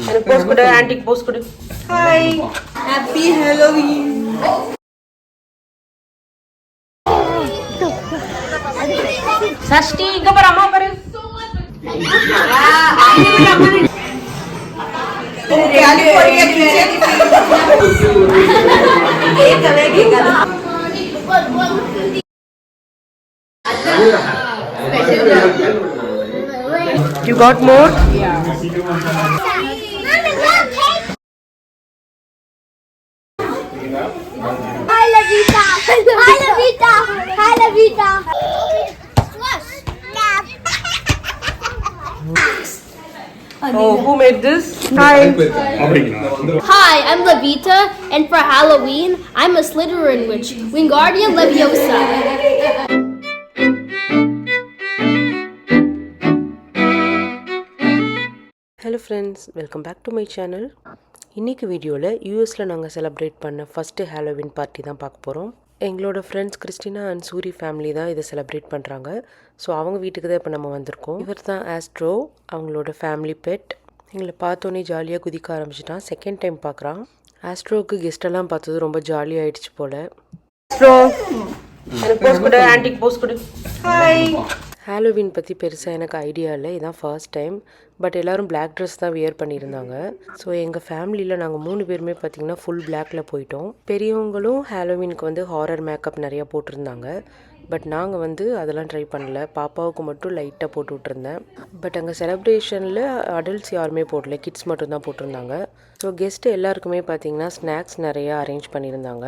எனக்கு போஸ் கொடு, ஆன்டிக் போஸ் கொடு. Hi, happy Halloween. சஷ்டி இங்க பாரு, அம்மா பாரு. You got more? Hi Lavita. Hi Lavita. Hi Lavita. Oh, who made this? Hi. Hi, I'm Lavita, and for Halloween, I'm a Slytherin witch, Wingardium Leviosa. Hello friends, welcome back to my channel. இன்னைக்கு வீடியோவில் யூஎஸில் நாங்கள் celebrate பண்ண first Halloween party தான் பார்க்க போகிறோம். எங்களோட friends Christina and Suri family தான் இதை செலிப்ரேட் பண்ணுறாங்க. ஸோ அவங்க வீட்டுக்கு தான் இப்போ நம்ம வந்திருக்கோம். இவர் தான் ஆஸ்ட்ரோ, அவங்களோட ஃபேமிலி பெட். எங்களை பார்த்தோன்னே ஜாலியாக குதிக்க ஆரம்பிச்சிட்டான். செகண்ட் டைம் பார்க்குறான். ஆஸ்ட்ரோவுக்கு கெஸ்டெல்லாம் பார்த்தது ரொம்ப ஜாலியாக ஆயிடுச்சு போல். ஆஸ்ட்ரோ எனக்கு போஸ் கொடு, ஆன்டிக் போஸ் கொடு. ஹாய். ஹாலோவின் பற்றி பெருசாக எனக்கு ஐடியா இல்லை, இதான் ஃபர்ஸ்ட் டைம். பட் எல்லோரும் பிளாக் ட்ரெஸ் தான் வியர் பண்ணியிருந்தாங்க. ஸோ எங்கள் ஃபேமிலியில் நாங்கள் 3 பேருமே பார்த்திங்கன்னா ஃபுல் பிளாக்கில் போயிட்டோம். பெரியவங்களும் ஹாலோவினுக்கு வந்து ஹாரர் மேக்கப் நிறையா போட்டிருந்தாங்க. பட் நாங்கள் அதெல்லாம் ட்ரை பண்ணல. பாப்பாவுக்கு மட்டும் லைட்டாக போட்டு விட்டுருந்தேன். பட் அங்கே செலிப்ரேஷனில் அடல்ட்ஸ் யாருமே போடல, கிட்ஸ் மட்டும்தான் போட்டிருந்தாங்க. ஸோ கெஸ்ட்டு எல்லாருக்குமே பார்த்திங்கன்னா ஸ்நாக்ஸ் நிறையா அரேஞ்ச் பண்ணியிருந்தாங்க.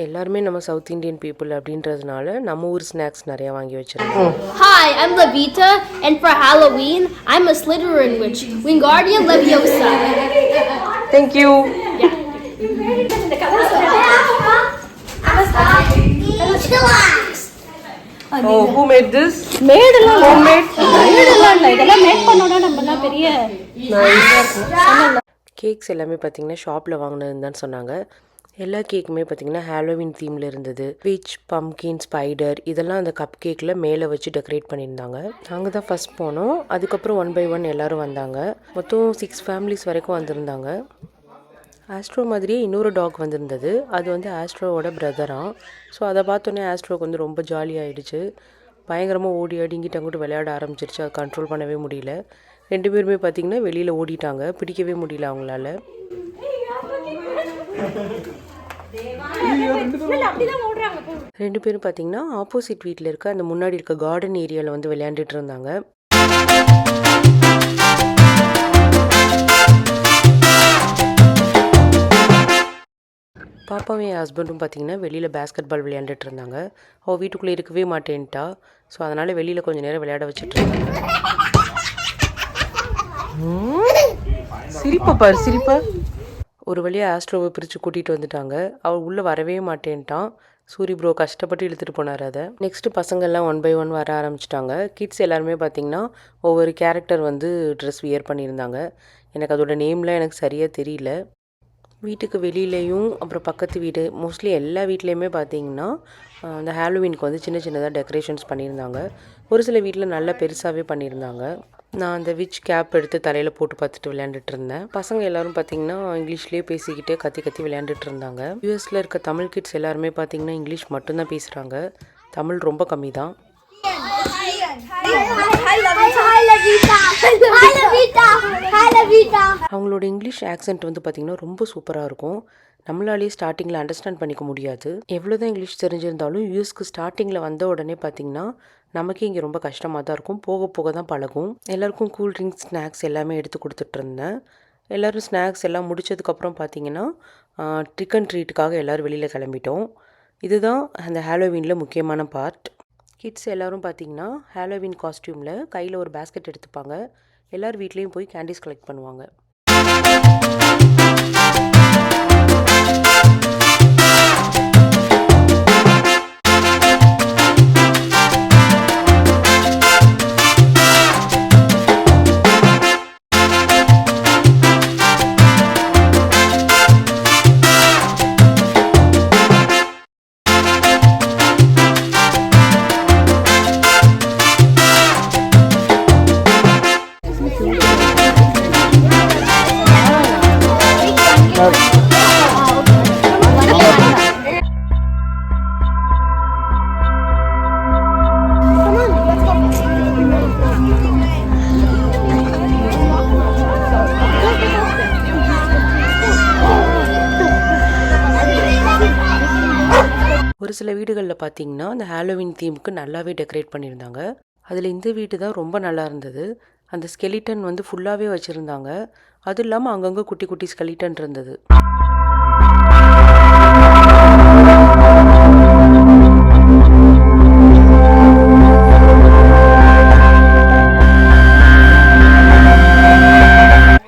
எல்லாருமே நம்ம சவுத் இண்டியன் பீப்புள் அப்படின்றதுனால நம்ம ஊர் ஸ்நாக்ஸ் நிறையா வாங்கி வச்சுருந்தோம். Hi, I'm Lavita, and for Halloween, I'm a Slytherin witch, Wingardium Leviosa. Thank you. Oh, who made this? Made a lot. Homemade? இதெல்லாம் மேக் பண்ணோட நம்மலாம் பெரிய கேக்ஸ் எல்லாமே பார்த்தீங்கன்னா ஷாப்பில் வாங்கினதுன்னு தான் சொன்னாங்க. எல்லா கேக்குமே பார்த்தீங்கன்னா ஹாலோவின் தீமில் இருந்தது. விச், பம்கின், ஸ்பைடர் இதெல்லாம் அந்த கப் கேக்கில் மேலே வச்சு டெக்கரேட் பண்ணியிருந்தாங்க. நாங்கள் தான் ஃபஸ்ட் போனோம். அதுக்கப்புறம் 1 by 1 எல்லோரும் வந்தாங்க. மொத்தம் 6 ஃபேமிலிஸ் வரைக்கும் வந்திருந்தாங்க. ஆஸ்ட்ரோ மாதிரியே இன்னொரு டாக் வந்திருந்தது. அது ஆஸ்ட்ரோவோட பிரதராக. ஸோ அதை பார்த்தோன்னே ஆஸ்ட்ரோவுக்கு ரொம்ப ஜாலியாகிடுச்சு. பயங்கரமாக ஓடி ஆடி இங்கிட்ட அங்கிட்டு விளையாட ஆரம்பிச்சிருச்சு. அதை கண்ட்ரோல் பண்ணவே முடியல. 2 பேருமே பார்த்திங்கன்னா வெளியில் ஓடிட்டாங்க. பிடிக்கவே முடியல அவங்களால. 2 பேரும் பார்த்திங்கன்னா ஆப்போசிட் வீட்டில் இருக்க அந்த முன்னாடி இருக்க கார்டன் ஏரியாவில் விளையாண்டுட்டு இருந்தாங்க. பாப்பாவும் என் ஹஸ்பண்டும் பார்த்திங்கன்னா வெளியில் பேஸ்கெட் பால் விளையாண்டுட்டு இருந்தாங்க. அவள் வீட்டுக்குள்ளே இருக்கவே மாட்டேன்ட்டா. ஸோ அதனால் வெளியில் கொஞ்சம் நேரம் விளையாட வச்சுட்டு இருந்தாங்க. சிரிப்பா பாரு, சிரிப்பா. ஒரு வழியாக ஆஸ்ட்ரோவை பிரித்து கூட்டிகிட்டு வந்துட்டாங்க. அவள் உள்ளே வரவே மாட்டேன்ட்டான். சூரி ப்ரோ கஷ்டப்பட்டு இழுத்துட்டு போனார் அதை. நெக்ஸ்ட்டு பசங்கள்லாம் 1 by 1 வர ஆரம்பிச்சிட்டாங்க. கிட்ஸ் எல்லாருமே பார்த்திங்கன்னா ஒவ்வொரு கேரக்டர் ட்ரெஸ் வியர் பண்ணியிருந்தாங்க. எனக்கு அதோட நேம்லாம் எனக்கு சரியாக தெரியல. வீட்டுக்கு வெளியிலையும் அப்புறம் பக்கத்து வீடு மோஸ்ட்லி எல்லா வீட்லேயுமே பார்த்திங்கன்னா அந்த ஹாலோவினுக்கு சின்ன சின்னதாக டெக்கரேஷன்ஸ் பண்ணியிருந்தாங்க. ஒரு சில வீட்டில் நல்லா பெருசாகவே பண்ணியிருந்தாங்க. நான் அந்த விச் கேப் எடுத்து தலையில் போட்டு பார்த்துட்டு விளையாண்டுட்டு இருந்தேன். பசங்க எல்லோரும் பார்த்திங்கன்னா இங்கிலீஷ்லேயே பேசிக்கிட்டே கத்தி கத்தி விளையாண்டுட்டு இருந்தாங்க. யூஎஸில் இருக்க தமிழ் கிட்ஸ் எல்லாருமே பார்த்திங்கன்னா இங்கிலீஷ் மட்டும்தான் பேசுகிறாங்க. தமிழ் ரொம்ப கம்மி தான். அவங்களோட இங்கிலீஷ் ஆக்சென்ட் பார்த்திங்கன்னா ரொம்ப சூப்பராக இருக்கும். நம்மளாலேயே ஸ்டார்டிங்கில் அண்டர்ஸ்டாண்ட் பண்ணிக்க முடியாது. எவ்வளோதான் இங்கிலீஷ் தெரிஞ்சிருந்தாலும் யூஎஸ்க்கு ஸ்டார்டிங்கில் வந்த உடனே பார்த்திங்கன்னா நமக்கே இங்கே ரொம்ப கஷ்டமாக தான் இருக்கும். போக போக தான் பழகும். எல்லாருக்கும் கூல் ட்ரிங்க்ஸ், ஸ்நாக்ஸ் எல்லாமே எடுத்து கொடுத்துட்ருந்தேன். எல்லோரும் ஸ்நாக்ஸ் எல்லாம் முடித்ததுக்கப்புறம் பார்த்திங்கன்னா ட்ரிக் அண்ட் ட்ரீட்டுக்காக எல்லோரும் வெளியில் கிளம்பிட்டோம். இதுதான் அந்த ஹாலோவீனில் முக்கியமான பார்ட். கிட்ஸ் எல்லோரும் பார்த்திங்கன்னா ஹாலோவீன் காஸ்டியூமில் கையில் ஒரு பேஸ்கெட் எடுத்துப்பாங்க. எல்லார் வீட்லேயும் போய் கேண்டீஸ் கலெக்ட் பண்ணுவாங்க. ஒரு சில வீடுகளில் பார்த்தீங்கன்னா அந்த ஹாலோவின் தீமுக்கு நல்லாவே டெக்கரேட் பண்ணியிருந்தாங்க. அதில் இந்த வீடு தான் ரொம்ப நல்லா இருந்தது. அந்த ஸ்கெலிட்டன் வந்து ஃபுல்லாகவே வச்சுருந்தாங்க. அதுவும் இல்லாமல் அங்கங்கே குட்டி குட்டி ஸ்கெலிட்டன் இருந்தது.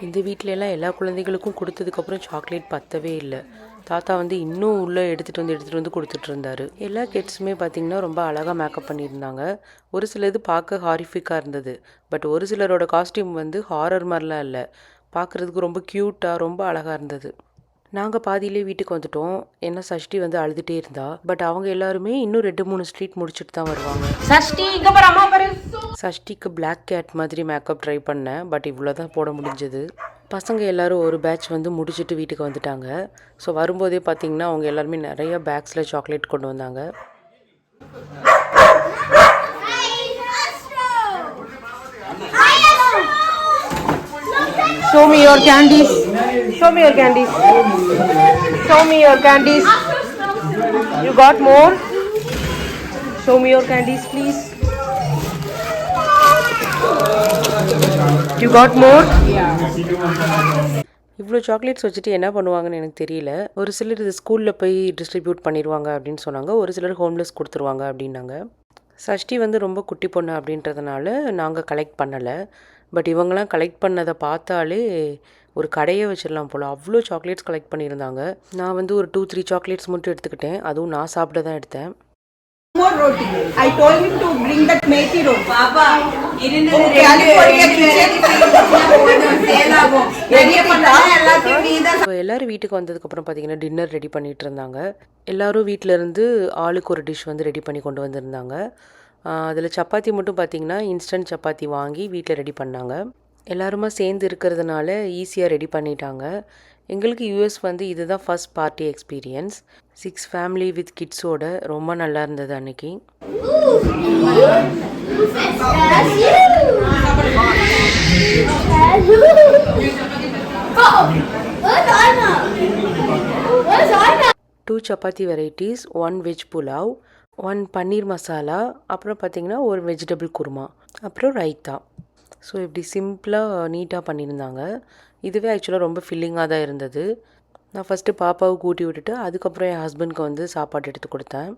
இந்த வீட்டிலலாம் எல்லா குழந்தைகளுக்கும் கொடுத்ததுக்கப்புறம் சாக்லேட் பத்தவே இல்லை. தாத்தா வந்து இன்னும் உள்ளே எடுத்துகிட்டு வந்து கொடுத்துட்டு இருந்தாரு. எல்லா கிட்ஸுமே பார்த்திங்கன்னா ரொம்ப அழகாக மேக்கப் பண்ணியிருந்தாங்க. ஒரு சிலது பார்க்க ஹாரிஃபிக்காக இருந்தது. பட் ஒரு சிலரோட காஸ்டியூம் வந்து ஹாரர் மாதிரிலாம் இல்லை, பார்க்குறதுக்கு ரொம்ப க்யூட்டாக ரொம்ப அழகாக இருந்தது. நாங்கள் பாதியிலே வீட்டுக்கு வந்துட்டோம். ஏன்னா சஷ்டி வந்து அழுதுகிட்டே இருந்தா. பட் அவங்க எல்லாருமே இன்னும் 2-3 ஸ்ட்ரீட் முடிச்சுட்டு தான் வருவாங்க. சஷ்டிக்கு பிளாக் கேட் மாதிரி மேக்கப் ட்ரை பண்ணேன். பட் இவ்வளோ தான் போட முடிஞ்சது. பசங்க எல்லோரும் ஒரு பேட்ச் வந்து முடிச்சுட்டு வீட்டுக்கு வந்துட்டாங்க. ஸோ வரும்போதே பார்த்திங்கன்னா அவங்க எல்லாருமே நிறைய பேக்ஸில் சாக்லேட் கொண்டு வந்தாங்க. Show me your candies. Show me your candies. Show me your candies. You got more? Show me your candies, please. You got more? இவ்வளோ சாக்லேட்ஸ் வச்சுட்டு என்ன பண்ணுவாங்கன்னு எனக்கு தெரியல. ஒரு சிலர் இது ஸ்கூலில் போய் டிஸ்ட்ரிபியூட் பண்ணிடுவாங்க அப்படின்னு சொன்னாங்க. ஒரு சிலர் ஹோம்லெஸ் கொடுத்துருவாங்க அப்படின்னாங்க. சஷ்டி வந்து ரொம்ப குட்டி பொண்ணு அப்படின்றதுனால நாங்கள் கலெக்ட் பண்ணலை. பட் இவங்கெல்லாம் கலெக்ட் பண்ணதை பார்த்தாலே ஒரு கடையை வச்சிடலாம் போல், அவ்வளோ சாக்லேட்ஸ் கலெக்ட் பண்ணியிருந்தாங்க. நான் வந்து ஒரு 2-3 சாக்லேட்ஸ் மட்டும் எடுத்துக்கிட்டேன். அதுவும் நான் சாப்பிட தான் எடுத்தேன். More roti. I told him to bring that methi roti. Papa, California எல்லாரும் வீட்டுக்கு வந்ததுக்கப்புறம் பார்த்தீங்கன்னா டின்னர் ரெடி பண்ணிட்டு இருந்தாங்க. எல்லாரும் வீட்டிலேருந்து ஆளுக்கு ஒரு டிஷ் வந்து ரெடி பண்ணி கொண்டு வந்திருந்தாங்க. அதில் சப்பாத்தி மட்டும் பார்த்திங்கன்னா இன்ஸ்டன்ட் சப்பாத்தி வாங்கி வீட்டில் ரெடி பண்ணாங்க. எல்லாருமா சேர்ந்து இருக்கிறதுனால ஈஸியாக ரெடி பண்ணிட்டாங்க. எங்களுக்கு யூஎஸ் வந்து இதுதான் first party experience. 6 family with கிட்ஸோட ரொம்ப நல்லா இருந்தது அன்னைக்கு. Two chapati varieties, 1 veg pulao, 1 paneer masala, அப்புறம் பார்த்திங்கன்னா ஒரு வெஜிடபிள் குருமா, அப்புறம் ரைத்தா. ஸோ இப்படி சிம்பிளாக நீட்டாக பண்ணியிருந்தாங்க. இதுவே ஆக்சுவலாக ரொம்ப ஃபில்லிங்காக தான் இருந்தது. நான் ஃபஸ்ட்டு பாப்பாவுக்கு ஊட்டி விட்டுட்டு அதுக்கப்புறம் என் ஹஸ்பண்ட்க்கு வந்து சாப்பாடு எடுத்து கொடுத்தேன்.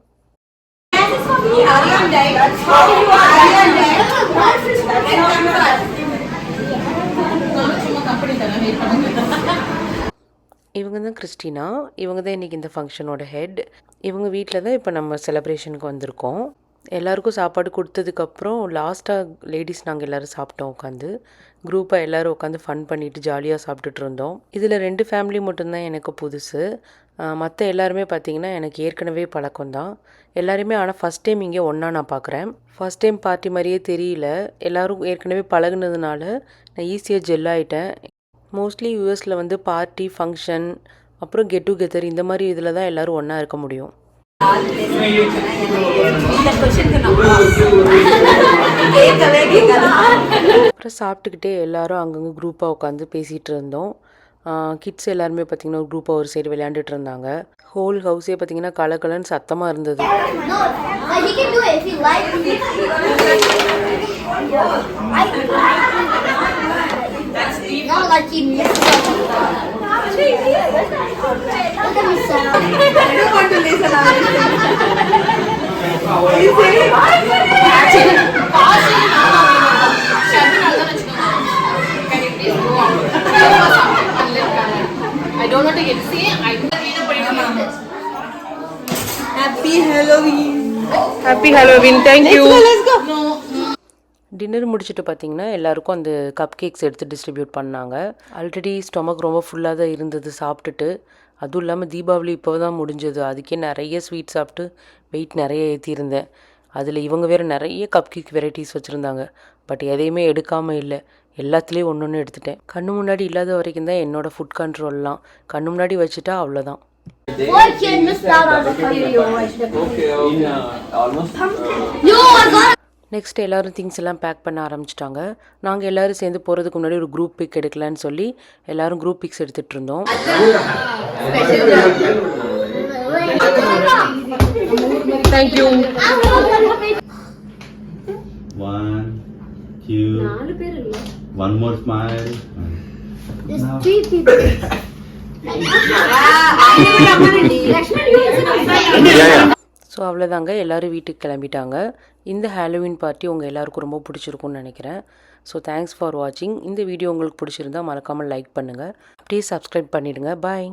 இவங்க தான் கிறிஸ்டினா. இவங்க தான் இன்றைக்கி இந்த ஃபங்க்ஷனோட ஹெட். இவங்க வீட்டில் தான் இப்போ நம்ம செலிப்ரேஷனுக்கு வந்திருக்கோம். எல்லாருக்கும் சாப்பாடு கொடுத்ததுக்கப்புறம் லாஸ்ட்டாக லேடிஸ் நாங்கள் எல்லோரும் சாப்பிட்டோம் உட்காந்து. குரூப்பாக எல்லோரும் உட்காந்து ஃபன் பண்ணிவிட்டு ஜாலியாக சாப்பிட்டுட்டு இருந்தோம். இதில் 2 ஃபேமிலி மட்டும்தான் எனக்கு புதுசு. மற்ற எல்லாருமே பார்த்திங்கன்னா எனக்கு ஏற்கனவே பழக்கம்தான் எல்லாருமே. ஆனால் ஃபஸ்ட் டைம் இங்கே ஒன்றா நான் பார்க்குறேன். ஃபஸ்ட் டைம் பார்ட்டி மாதிரியே தெரியல. எல்லோரும் ஏற்கனவே பழகுனதுனால நான் ஈஸியாக ஜெல் ஆகிட்டேன். மோஸ்ட்லி யூஎஸில் வந்து பார்ட்டி, ஃபங்க்ஷன், அப்புறம் கெட் டுகெதர் இந்த மாதிரி இதில் தான் எல்லோரும் ஒன்றா இருக்க முடியும். அப்புறம் சாப்பிட்டுக்கிட்டே எல்லாரும் அங்கங்கே குரூப்பாக உட்காந்து பேசிகிட்டு இருந்தோம். கிட்ஸ் எல்லாருமே பார்த்திங்கன்னா ஒரு குரூப்பாக ஒரு சைடு விளையாண்டுட்டு இருந்தாங்க. ஹோல் ஹவுஸே பார்த்திங்கன்னா கலகலன்னு சத்தமாக இருந்தது. I don't want to get see. Happy Halloween. Happy Halloween. Thank you. Let's go. Dinner முடிச்சுட்டு பார்த்திங்கன்னா எல்லாருக்கும் அந்த கப் கேக்ஸ் எடுத்து டிஸ்ட்ரிபியூட் பண்ணாங்க. ஆல்ரெடி ஸ்டொமக் ரொம்ப ஃபுல்லாக தான் இருந்தது சாப்பிட்டுட்டு. அதுவும் இல்லாமல் தீபாவளி இப்போ தான் முடிஞ்சது. அதுக்கே நிறைய ஸ்வீட் சாப்பிட்டு வெயிட் நிறைய ஏற்றிருந்தேன். அதில் இவங்க வேறு நிறைய கப் கேக் வெரைட்டிஸ் வச்சுருந்தாங்க. பட் எதையுமே எடுக்காமல் இல்லை. எல்லாத்துலேயும் ஒன்று ஒன்று எடுத்துட்டேன். கண்ணு முன்னாடி இல்லாத வரைக்கும் தான் என்னோடய ஃபுட் கண்ட்ரோல்லாம். கண்ணு முன்னாடி வச்சுட்டா அவ்வளோதான். Boy, kid missed out on the video. Yo, I got next எல்லோரும் திங்ஸ் எல்லாம் பேக் பண்ண ஆரம்பிச்சிட்டாங்க. நாங்கள் எல்லோரும் சேர்ந்து போகிறதுக்கு முன்னாடி ஒரு குரூப் பிக் எடுக்கலான்னு சொல்லி எல்லோரும் குரூப் பிக்ஸ் எடுத்துகிட்டு இருந்தோம். Thank you. 1, 2, 1 more smile. There's 3 people. So அவ்வளோதாங்க, எல்லோரும் வீட்டுக்கு கிளம்பிட்டாங்க. இந்த ஹாலோவின் பார்ட்டி உங்கள் எல்லாருக்கும் ரொம்ப பிடிச்சிருக்கும்னு நினைக்கிறேன். ஸோ தேங்க்ஸ் ஃபார் வாட்சிங். இந்த வீடியோ உங்களுக்கு பிடிச்சிருந்தா மறக்காமல் லைக் பண்ணுங்கள். ப்ளீஸ் சப்ஸ்கிரைப் பண்ணிவிடுங்க. பாய்.